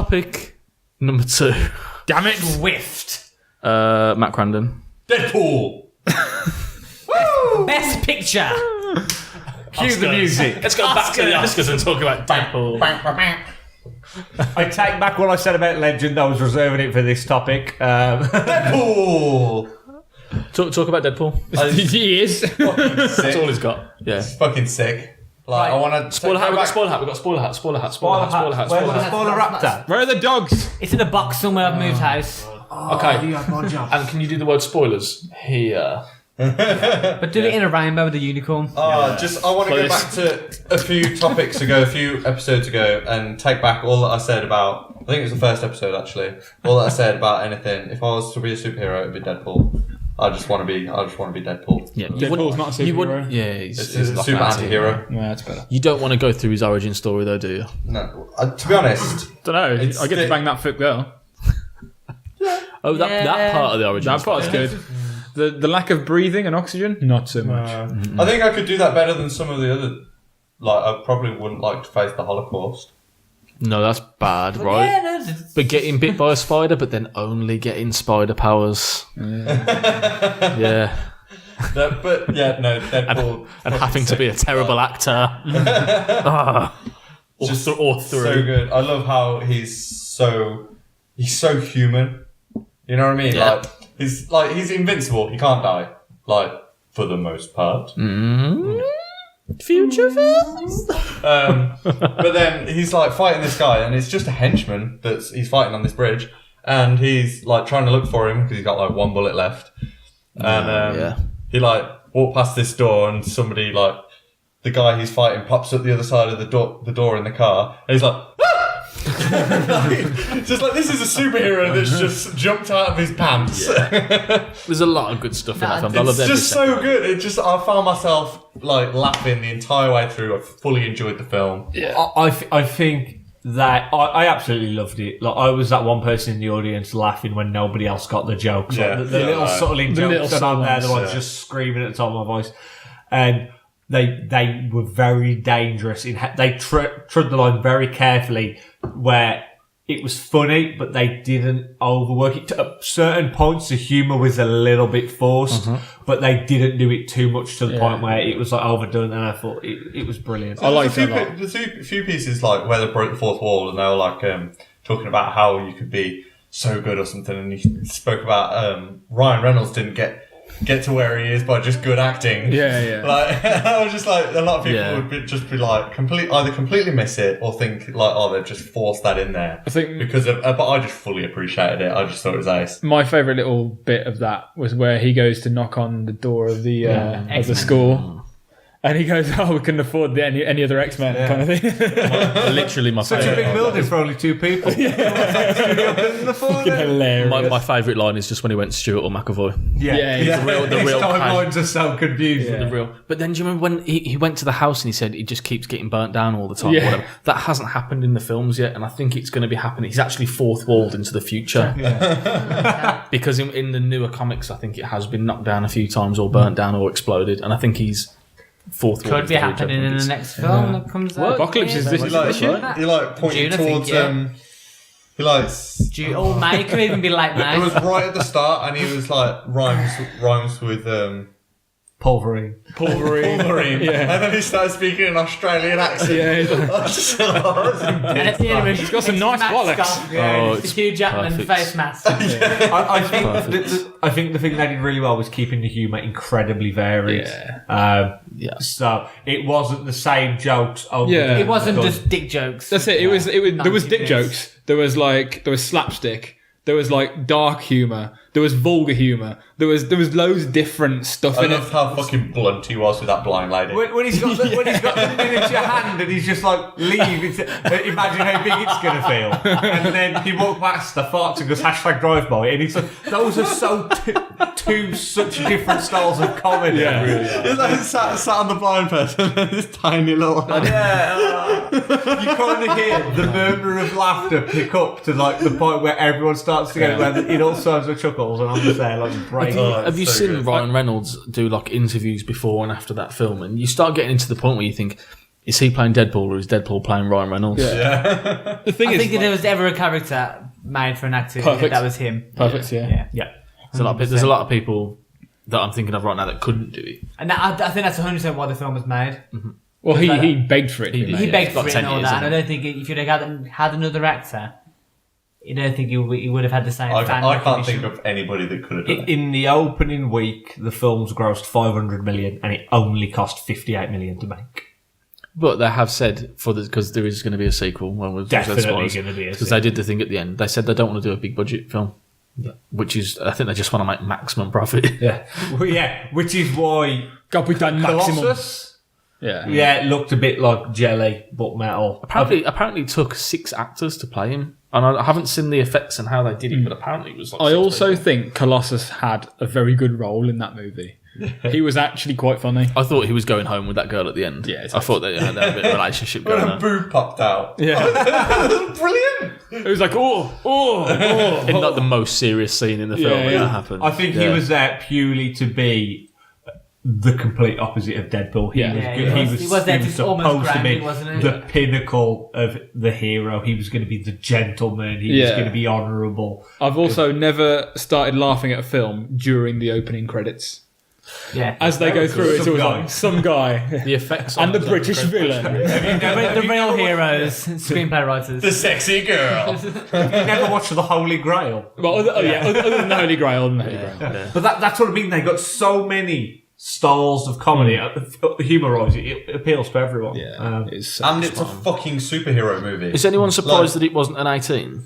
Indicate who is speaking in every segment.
Speaker 1: topic number 2.
Speaker 2: Damn it.
Speaker 3: Whiffed.
Speaker 1: Matt Crandon.
Speaker 4: Deadpool.
Speaker 3: Best picture.
Speaker 2: Cue the music.
Speaker 1: Let's go back to the Oscars and talk about Deadpool.
Speaker 2: I take back what I said about Legend. I was reserving it for this topic.
Speaker 4: Deadpool.
Speaker 1: Talk about Deadpool.
Speaker 2: He is.
Speaker 1: That's all he's got. Yeah.
Speaker 4: It's fucking sick. Like, I want to
Speaker 1: Spoiler hat. We've got spoiler hat. We've got spoiler hat. Spoiler hat. Spoiler hat. Spoiler hat.
Speaker 2: Where's
Speaker 1: Spoiler
Speaker 2: the
Speaker 1: hat.
Speaker 2: spoiler raptor?
Speaker 5: Where are the dogs?
Speaker 3: It's in a box somewhere. I've moved house.
Speaker 1: Okay. And can you do the word spoilers here?
Speaker 3: But do it in a rainbow with a unicorn.
Speaker 4: I want to go back to a few topics ago, a few episodes ago, and take back all that I said about. I think it was the first episode actually. All that I said about anything. If I was to be a superhero, it'd be Deadpool. I just want to be Deadpool.
Speaker 1: Yeah,
Speaker 5: Deadpool's not a superhero.
Speaker 1: Yeah, he's
Speaker 4: It's a super anti-hero.
Speaker 5: Yeah, that's better.
Speaker 1: You don't want to go through his origin story, though, do you?
Speaker 4: No, to be honest,
Speaker 5: Don't know.
Speaker 4: It's
Speaker 5: I get to
Speaker 4: the-
Speaker 5: bang that fit girl.
Speaker 1: Oh, that part of the origin.
Speaker 5: That part's good. The lack of breathing and oxygen, not so much.
Speaker 4: I think I could do that better than some of the other. Like, I probably wouldn't like to face the Holocaust.
Speaker 1: No, that's bad, right?
Speaker 3: Yeah, no,
Speaker 1: But getting bit by a spider, but then only getting spider powers. Yeah.
Speaker 4: Deadpool.
Speaker 1: And having to be a terrible actor. Or
Speaker 4: Just
Speaker 1: through.
Speaker 4: so good. I love how he's so human. You know what I mean?
Speaker 1: Yeah.
Speaker 4: He's invincible. He can't die. Like, for the most part.
Speaker 1: Future films.
Speaker 4: But then he's like fighting this guy, and it's just a henchman he's fighting on this bridge, and he's like trying to look for him because he's got like one bullet left. And he like walked past this door, and somebody like the guy he's fighting pops up the other side of the door in the car, and he's like. Just like this is a superhero that's just jumped out of his pants.
Speaker 1: There's a lot of good stuff in that film. I love
Speaker 4: It's
Speaker 1: every
Speaker 4: just
Speaker 1: second.
Speaker 4: so good. I found myself like laughing the entire way through. I fully enjoyed the film.
Speaker 1: Yeah.
Speaker 2: I think that I absolutely loved it. Like, I was that one person in the audience laughing when nobody else got the jokes.
Speaker 4: Yeah.
Speaker 2: Like, the
Speaker 4: Yeah,
Speaker 2: little
Speaker 4: right.
Speaker 2: subtle in
Speaker 5: little
Speaker 2: jokes that I'm there, the
Speaker 5: subtle
Speaker 2: ones just screaming at the top of my voice. And they were very dangerous. They trod the line very carefully where it was funny, but they didn't overwork it. At certain points, the humour was a little bit forced, but they didn't do it too much to the point where it was like overdone, and I thought it was brilliant.
Speaker 5: I like
Speaker 4: There's
Speaker 5: that a lot.
Speaker 4: There's a few pieces like where they broke the fourth wall, and they were like talking about how you could be so good or something, and you spoke about Ryan Reynolds didn't get to where he is by just good acting.
Speaker 5: Yeah.
Speaker 4: Like I was just like a lot of people
Speaker 1: Yeah.
Speaker 4: would be like either completely miss it or think like they've just forced that in there.
Speaker 5: I think
Speaker 4: Because of, but I just fully appreciated it. I just thought it was ace.
Speaker 5: my favourite little bit of that was where he goes to knock on the door of the
Speaker 3: X-Men.
Speaker 5: school. And he goes, "Oh, we couldn't afford any other X-Men," kind of thing.
Speaker 1: Literally my
Speaker 2: Such a
Speaker 1: favourite.
Speaker 2: big building for only two people.
Speaker 5: Hilarious.
Speaker 1: My favourite line is just when he went Stewart or McAvoy.
Speaker 5: Yeah.
Speaker 1: The real
Speaker 2: His timelines are so confusing.
Speaker 1: The real. But then do you remember when he went to the house and he said he just keeps getting burnt down all the time?
Speaker 5: Yeah.
Speaker 1: Or whatever? That hasn't happened in the films yet, and I think it's going to be happening. He's actually fourth walled into the future. Because in the newer comics, I think it has been knocked down a few times or burnt down or exploded, and I think he's fourth walled.
Speaker 3: Could be happening in the next film that comes out.
Speaker 5: Apocalypse is this year.
Speaker 4: He like pointed
Speaker 3: June, I think,
Speaker 4: towards
Speaker 3: yeah.
Speaker 4: he like
Speaker 3: Or May, could even be like
Speaker 4: it
Speaker 3: May.
Speaker 4: was right at the start, and he was like rhymes with
Speaker 2: Pulverine.
Speaker 4: Wolverine,
Speaker 5: Yeah.
Speaker 4: and then he started speaking an Australian accent.
Speaker 5: Yeah, he's like-
Speaker 4: I was just like, oh, that's
Speaker 3: And at the end of it,
Speaker 5: He's got some nice bollocks.
Speaker 1: Oh,
Speaker 3: It's Hugh Jackman
Speaker 1: perfect.
Speaker 3: face mask.
Speaker 2: I think the thing they did really well was keeping the humour incredibly varied.
Speaker 5: Yeah.
Speaker 1: Yeah.
Speaker 2: So it wasn't the same jokes. Over
Speaker 5: Yeah.
Speaker 3: It wasn't just dick jokes.
Speaker 5: That's it. It was. There was dick
Speaker 3: 90
Speaker 5: jokes. There was slapstick. There was like dark humour. There was vulgar humour. There was loads of different stuff
Speaker 4: I
Speaker 5: in it.
Speaker 4: loved how fucking blunt he was with that blind lady.
Speaker 2: When he's got the miniature hand and he's just like, leave. Imagine how big it's going to feel. And then he walked past the farts and goes #drive-by. And he's like, those are so two such different styles of comedy.
Speaker 5: Yeah.
Speaker 2: Really.
Speaker 4: It's like sat on the blind person and this tiny little hand.
Speaker 2: Yeah, you kind of hear the murmur of laughter pick up to like the point where everyone starts to get where it all sounds of chuckles, and I'm just there like breaking.
Speaker 1: Have you
Speaker 4: so
Speaker 1: seen
Speaker 4: good.
Speaker 1: Ryan Reynolds do like interviews before and after that film? And you start getting into the point where you think Is he playing Deadpool or is Deadpool playing Ryan Reynolds?
Speaker 5: The thing
Speaker 3: I
Speaker 5: is,
Speaker 3: think if there was ever a character made for an actor,
Speaker 5: Perfect.
Speaker 3: that was him.
Speaker 5: perfect. Yeah.
Speaker 3: Yeah.
Speaker 1: There's a lot of people that I'm thinking of right now that couldn't do it.
Speaker 3: And I think that's 100% why the film was made.
Speaker 5: Well, he begged for it. to be
Speaker 1: He
Speaker 5: made.
Speaker 3: He begged
Speaker 1: got
Speaker 3: for it
Speaker 1: 10
Speaker 3: and all
Speaker 1: years,
Speaker 3: that. And I
Speaker 1: isn't
Speaker 3: don't think if you'd have had another actor, I don't think he would have had the same fan
Speaker 4: I can't
Speaker 3: recognition.
Speaker 4: think of anybody that could have done it.
Speaker 2: In the opening week, the film's grossed 500 million, and it only cost 58 million to make.
Speaker 1: But they have said because there is going to be a sequel.
Speaker 2: Definitely going to be a
Speaker 1: because they did the thing at the end. They said they don't want to do a big budget film, which is I think they just want to make maximum profit.
Speaker 2: Yeah, well, yeah, which is why
Speaker 5: Capitan Maximum.
Speaker 2: Colossus,
Speaker 5: Yeah.
Speaker 2: it looked a bit like jelly but metal.
Speaker 1: Apparently, it took 6 actors to play him, and I haven't seen the effects and how they did it. But apparently, it was. Like
Speaker 5: I
Speaker 1: 6
Speaker 5: also
Speaker 1: people.
Speaker 5: think Colossus had a very good role in that movie. He was actually quite funny.
Speaker 1: I thought he was going home with that girl at the end.
Speaker 5: Yeah,
Speaker 1: I thought they had a bit of a relationship going
Speaker 4: When a
Speaker 1: on.
Speaker 4: boob popped out.
Speaker 5: Yeah.
Speaker 4: Brilliant!
Speaker 5: It was like, oh.
Speaker 1: In like the most serious scene in the film when
Speaker 5: yeah.
Speaker 1: that happened.
Speaker 2: I think he was there purely to be the complete opposite of Deadpool. He
Speaker 5: Yeah.
Speaker 2: was,
Speaker 3: Yeah,
Speaker 2: good.
Speaker 3: he was there to almost
Speaker 2: supposed to be
Speaker 3: grounded, wasn't he?
Speaker 2: the pinnacle of the hero. He was going to be the gentleman. He was
Speaker 5: Yeah.
Speaker 2: going to be honourable.
Speaker 5: I've also never started laughing at a film during the opening credits.
Speaker 3: Yeah.
Speaker 5: As they go through, it's
Speaker 2: Some
Speaker 5: always
Speaker 2: guy.
Speaker 5: like some guy
Speaker 1: the effects
Speaker 5: and the
Speaker 1: on it.
Speaker 5: British villain.
Speaker 3: The real heroes, screenplay writers.
Speaker 4: The sexy girl.
Speaker 2: You never watched The Holy Grail.
Speaker 5: Well, other than the Holy Grail,
Speaker 1: Yeah.
Speaker 2: But that's what I mean. They got so many styles of comedy. The humour-wise, it appeals to everyone.
Speaker 5: it's
Speaker 4: And it's a fucking superhero movie.
Speaker 1: Is anyone surprised that it wasn't an 18?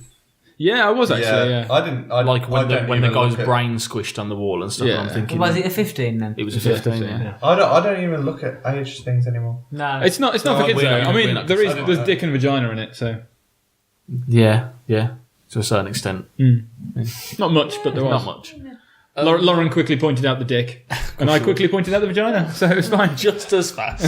Speaker 5: yeah, I was actually. Yeah,
Speaker 4: I didn't. I,
Speaker 1: Like when
Speaker 4: I don't
Speaker 1: the
Speaker 4: even
Speaker 1: guy's
Speaker 4: look at-
Speaker 1: brain squished on the wall and stuff.
Speaker 5: Yeah.
Speaker 1: And I'm thinking
Speaker 3: Was it a 15 then?
Speaker 1: it was a 15. Yeah.
Speaker 4: I don't even look at age things anymore.
Speaker 3: No.
Speaker 5: it's not for
Speaker 1: No,
Speaker 5: kids
Speaker 1: we're
Speaker 5: though.
Speaker 1: not-
Speaker 5: I
Speaker 1: we're
Speaker 5: mean,
Speaker 1: not
Speaker 5: there's dick and vagina in it, so
Speaker 1: Yeah, to a certain extent.
Speaker 5: not much, but there was.
Speaker 1: Not much.
Speaker 5: Lauren quickly pointed out the dick, and I quickly pointed out the vagina, so it was fine.
Speaker 1: Just as fast.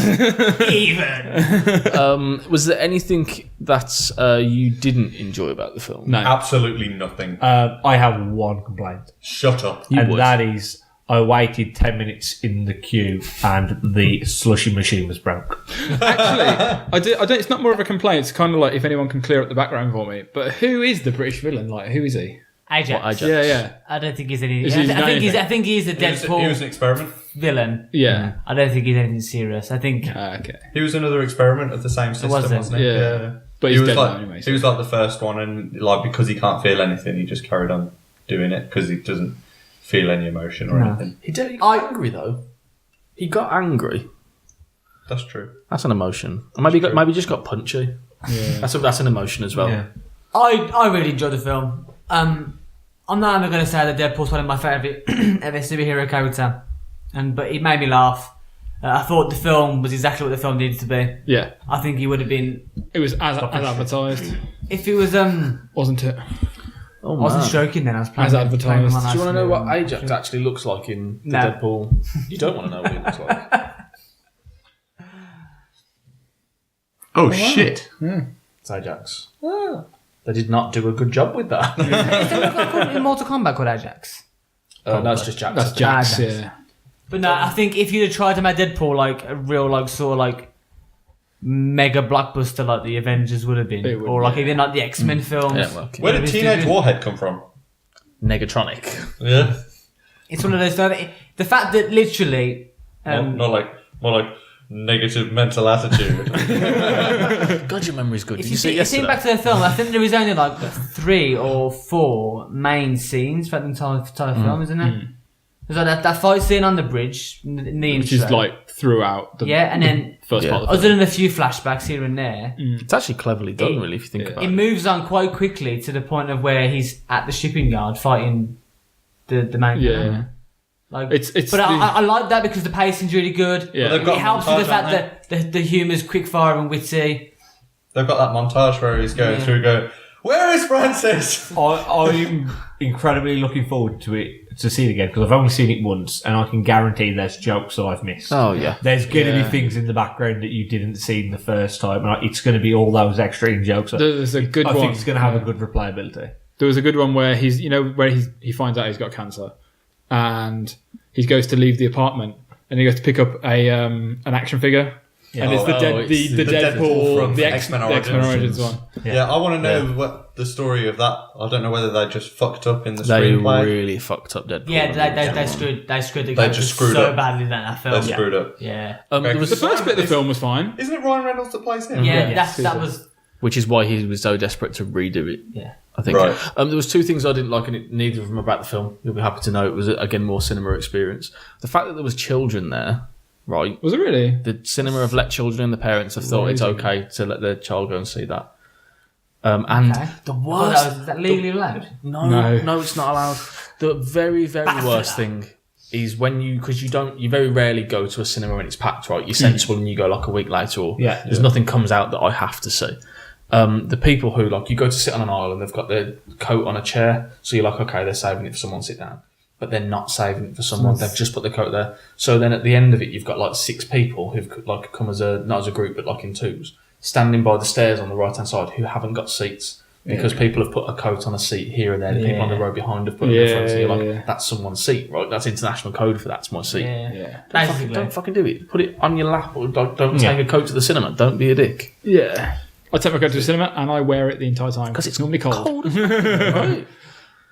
Speaker 3: Even.
Speaker 1: Was there anything that you didn't enjoy about the film?
Speaker 5: No,
Speaker 4: Absolutely nothing.
Speaker 2: I have one complaint.
Speaker 4: Shut up.
Speaker 1: You
Speaker 2: and
Speaker 1: would.
Speaker 2: that is I waited 10 minutes in the queue and the slushy machine was broke.
Speaker 5: actually, I don't. It's not more of a complaint. It's kind of like if anyone can clear up the background for me. But who is the British villain? Like, who is he?
Speaker 3: Ajax.
Speaker 1: What, Ajax?
Speaker 5: Yeah.
Speaker 3: I don't think he's any.
Speaker 5: Is he
Speaker 3: I think he's a
Speaker 4: He was
Speaker 3: Deadpool
Speaker 4: an experiment.
Speaker 3: villain.
Speaker 5: Yeah.
Speaker 3: I don't think he's anything serious. I think
Speaker 5: Okay.
Speaker 4: He was another experiment of the same system,
Speaker 3: Was it?
Speaker 4: wasn't he?
Speaker 5: Yeah. But
Speaker 4: He
Speaker 5: he's
Speaker 4: was
Speaker 5: dead
Speaker 4: like
Speaker 5: now anyway.
Speaker 4: he was like the first one, and like because he can't feel anything, he just carried on doing it because he doesn't feel any emotion or anything.
Speaker 1: He got angry though. He got angry.
Speaker 4: That's true.
Speaker 1: That's an emotion. Or maybe just got punchy.
Speaker 5: Yeah.
Speaker 1: That's an emotion as well.
Speaker 2: Yeah.
Speaker 3: I really enjoyed the film. I'm not even going to say that Deadpool's one of my favourite ever superhero character, but it made me laugh. I thought the film was exactly what the film needed to be.
Speaker 5: Yeah.
Speaker 3: I think he would have been
Speaker 5: It was as advertised,
Speaker 3: if it was.
Speaker 5: wasn't it?
Speaker 1: Oh,
Speaker 3: I wasn't
Speaker 1: man.
Speaker 3: stroking then. I was playing.
Speaker 5: As advertised.
Speaker 3: playing with my
Speaker 1: Do you want to
Speaker 3: knife
Speaker 1: know what
Speaker 3: and-
Speaker 1: Ajax actually looks like in the
Speaker 3: No.
Speaker 1: Deadpool? You don't want to know what he looks like.
Speaker 4: Oh shit!
Speaker 1: It's Ajax. They did not do a good job with that.
Speaker 3: Is there a guy called- in Mortal Kombat called Ajax?
Speaker 1: No, it's just Jax.
Speaker 5: That's Jax.
Speaker 3: Jax.
Speaker 5: Yeah.
Speaker 3: But no, I think if you'd have tried to make Deadpool like a real like sort of like mega blockbuster like the Avengers would have been,
Speaker 5: It would,
Speaker 3: or like
Speaker 5: yeah.
Speaker 3: even like the X-Men films.
Speaker 1: Yeah, well, okay.
Speaker 4: Where did
Speaker 3: It's
Speaker 4: Teenage
Speaker 3: stupid.
Speaker 4: Warhead come from?
Speaker 1: Negatronic.
Speaker 4: Yeah,
Speaker 3: It's one of those. The fact that literally,
Speaker 4: more like negative mental attitude.
Speaker 1: God, your memory's good. Did
Speaker 3: if
Speaker 1: you see it
Speaker 3: you think
Speaker 1: yesterday?
Speaker 3: back to the film, I think there was only like 3 or 4 main scenes throughout the entire film, isn't there? There's like that fight scene on the bridge, in the
Speaker 5: Which
Speaker 3: intro.
Speaker 5: is like throughout the
Speaker 3: yeah, and then
Speaker 5: first part of the
Speaker 3: other
Speaker 5: film.
Speaker 3: than a few flashbacks here and there,
Speaker 1: It's actually cleverly done, really, if you think about
Speaker 3: it
Speaker 1: it.
Speaker 3: moves on quite quickly to the point of where he's at the shipping yard fighting the main villain.
Speaker 5: Yeah.
Speaker 3: Like,
Speaker 5: It's
Speaker 3: but
Speaker 5: the-
Speaker 3: I like that because the pacing's really good.
Speaker 5: Yeah.
Speaker 4: Well, they've got
Speaker 3: It helps with the
Speaker 4: montage,
Speaker 3: fact
Speaker 4: haven't
Speaker 3: that the humour's quick fire and witty.
Speaker 4: They've got that montage where he's going through, go, "Where is Francis?"
Speaker 2: I'm incredibly looking forward to it to see it again because I've only seen it once and I can guarantee there's jokes that I've missed.
Speaker 1: Oh, yeah.
Speaker 2: There's going to
Speaker 5: Yeah.
Speaker 2: be things in the background that you didn't see in the first time. And it's going to be all those extra in jokes.
Speaker 5: There's a good
Speaker 2: I
Speaker 5: one.
Speaker 2: think it's going to have a good replayability.
Speaker 5: There was a good one where he finds out he's got cancer, and he goes to leave the apartment, and he goes to pick up an action figure, And it's the
Speaker 4: the
Speaker 5: Deadpool
Speaker 4: Deadpool from
Speaker 5: the
Speaker 4: X-Men
Speaker 5: Origins one.
Speaker 4: Yeah, I want to know what the story of that. I don't know whether they just fucked up in the
Speaker 1: They
Speaker 4: screenplay.
Speaker 1: really fucked up Deadpool.
Speaker 3: Yeah, they screwed the
Speaker 4: They just screwed
Speaker 3: so
Speaker 4: up.
Speaker 3: badly in that film.
Speaker 4: They screwed up.
Speaker 3: Yeah.
Speaker 1: There was
Speaker 5: The first bit of the film was fine.
Speaker 4: Isn't it Ryan Reynolds that plays him?
Speaker 3: Yeah, that was.
Speaker 1: which is why he was so desperate to redo it.
Speaker 3: Yeah.
Speaker 1: I think.
Speaker 4: Right.
Speaker 1: There was two things I didn't like, and neither of them about the film. You'll be happy to know it was again more cinema experience. The fact that there was children there, right?
Speaker 5: Was it really?
Speaker 1: The cinema have let children and the parents have thought it's okay to let their child go and see that. And the worst.
Speaker 3: Is that legally allowed?
Speaker 1: No, it's not allowed. The very, very worst thing is when because you very rarely go to a cinema when it's packed, right? You're sensible and you go like a week later, or there's nothing comes out that I have to see. The people who you go to sit on an aisle and they've got their coat on a chair, so you're like, okay, they're saving it for someone to sit down, but they're not saving it for someone. They've just put the coat there. So then at the end of it, you've got like 6 people who've come as not as a group, but like in twos, standing by the stairs on the right hand side who haven't got seats because people have put a coat on a seat here and there. The people on the row behind have put it in front. So you're like, that's someone's seat, right? That's international code for that's my seat. Don't fucking do it. Put it on your lap, or don't take a coat to the cinema. Don't be a dick.
Speaker 5: Yeah. I take my coat to the cinema and I wear it the entire time because it's normally cold.
Speaker 1: Right.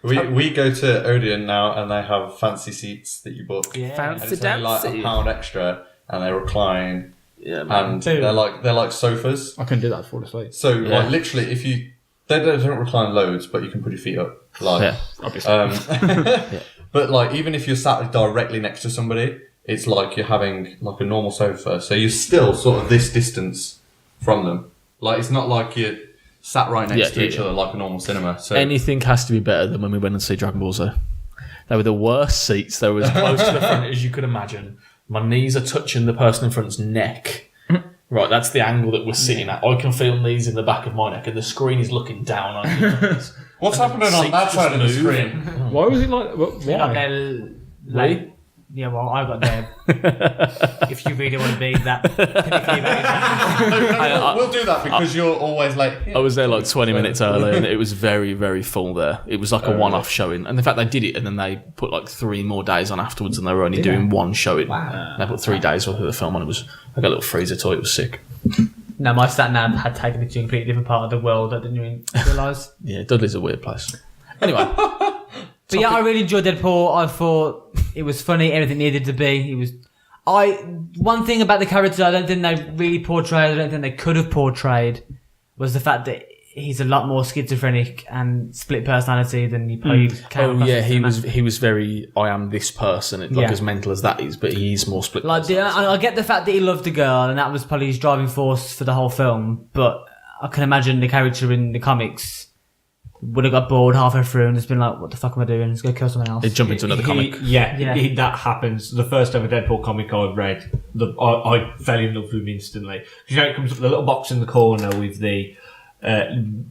Speaker 4: We go to Odeon now and they have fancy seats that you book.
Speaker 1: Yeah.
Speaker 4: And
Speaker 1: Fancy
Speaker 4: it's only like
Speaker 1: dancy.
Speaker 4: £1 extra and they recline.
Speaker 1: Yeah, man.
Speaker 4: And they're like sofas.
Speaker 5: I couldn't do that before the sleep.
Speaker 4: So like literally, if you they don't recline loads, but you can put your feet up. Like,
Speaker 5: obviously.
Speaker 4: But like even if you're sat directly next to somebody, it's like you're having like a normal sofa. So you're still sort of this distance from them. Like it's not like you're sat right next to each other like a normal cinema. So
Speaker 1: anything has to be better than when we went and see Dragon Ball Z. They were the worst seats. They were as close to the front as you could imagine. My knees are touching the person in front's neck. Right, that's the angle that we're sitting at. I can feel knees in the back of my neck, and the screen is looking down on you.
Speaker 4: What's happening on that side of the screen?
Speaker 5: Why was it like?
Speaker 3: Why? Yeah, well, I got there. If you really want to be that
Speaker 4: We'll do that because you're always late.
Speaker 1: I was there like 20 minutes early, and it was very, very full there. It was like a one-off showing. And in fact, they did it, and then they put like 3 more days on afterwards, and they were only doing one showing. Wow. They put 3 days worth of the film on. It was like a little freezer toy. It was sick.
Speaker 3: No, my sat-nav had taken me to a completely different part of the world. I didn't even realise.
Speaker 1: Yeah, Dudley's a weird place. Anyway.
Speaker 3: But yeah, I really enjoyed Deadpool. I thought it was funny, everything needed to be. One thing about the character I don't think they really portrayed, I don't think they could have portrayed, was the fact that he's a lot more schizophrenic and split personality than he probably came across.
Speaker 1: Yeah, he was very, I am this person, as mental as that is, but he's more split.
Speaker 3: I get the fact that he loved the girl, and that was probably his driving force for the whole film, but I can imagine the character in the comics would have got bored halfway through and just been like, what the fuck am I doing? Let's go kill someone else.
Speaker 1: He'd jump into another comic.
Speaker 2: That happens. The first ever Deadpool comic I read, I fell in love with him instantly. Because it comes up with the little box in the corner with the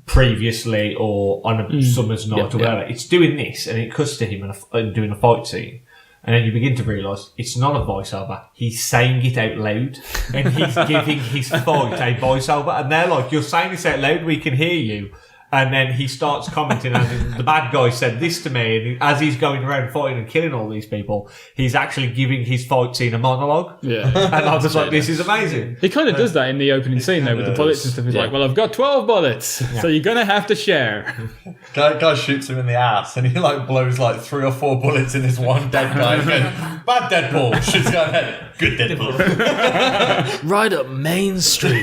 Speaker 2: previously or on a summer's night or whatever. It's doing this and it cuts to him and doing a fight scene. And then you begin to realise it's not a voiceover. He's saying it out loud. And he's giving his fight a voiceover. And they're like, you're saying this out loud, we can hear you. And then he starts commenting, as in, the bad guy said this to me, and as he's going around fighting and killing all these people, he's actually giving his fight scene a monologue. Yeah. And I was like, this is amazing.
Speaker 5: He kind of does that in the opening scene, though, with the bullets and stuff. He's like, well, I've got 12 bullets, so you're going to have to share.
Speaker 4: Guy shoots him in the ass, and he blows 3 or 4 bullets in this one dead guy. And goes, bad Deadpool. Shoots guy in the head. Good Deadpool.
Speaker 1: Right up Main Street.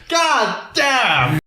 Speaker 4: God damn!